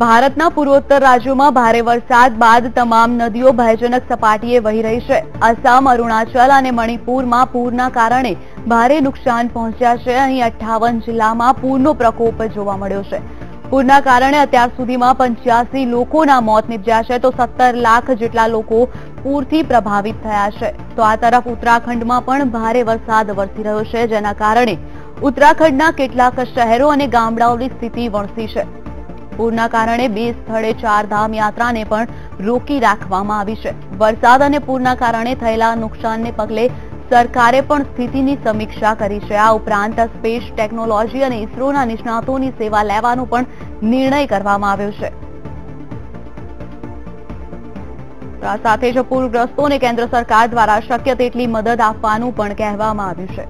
ભારતના પૂર્વોત્તર રાજ્યોમાં ભારે વરસાદ બાદ તમામ નદીઓ ભયજનક સપાટીએ વહી રહી છે। આસામ, અરુણાચલ અને મણિપુરમાં પૂરના કારણે ભારે નુકસાન પહોંચ્યા છે। અહીં 58 જિલ્લામાં પૂરનો પ્રકોપ જોવા મળ્યો છે। પૂરના કારણે અત્યાર સુધીમાં 85 લોકોના મોત નીપજ્યા છે, તો 17 લાખ જેટલા લોકો પૂરથી પ્રભાવિત થયા છે। તો આ તરફ ઉત્તરાખંડમાં પણ ભારે વરસાદ વરસી રહ્યો છે, જેના કારણે ઉત્તરાખંડના કેટલાક શહેરો અને ગામડાઓની સ્થિતિ વણસી છે। પૂરના કારણે 2 સ્થળે ચારધામ યાત્રાને પણ રોકી રાખવામાં આવી છે। વરસાદ અને પૂરના કારણે થયેલા નુકસાનને પગલે સરકારે પણ સ્થિતિની સમીક્ષા કરી છે। આ ઉપરાંત સ્પેસ ટેકનોલોજી અને ઇસરોના નિષ્ણાતોની સેવા લેવાનો પણ નિર્ણય કરવામાં આવ્યો છે। આ સાથે જ પૂરગ્રસ્તોને કેન્દ્ર સરકાર દ્વારા શક્ય તેટલી મદદ આપવાનું પણ કહેવામાં આવ્યું છે।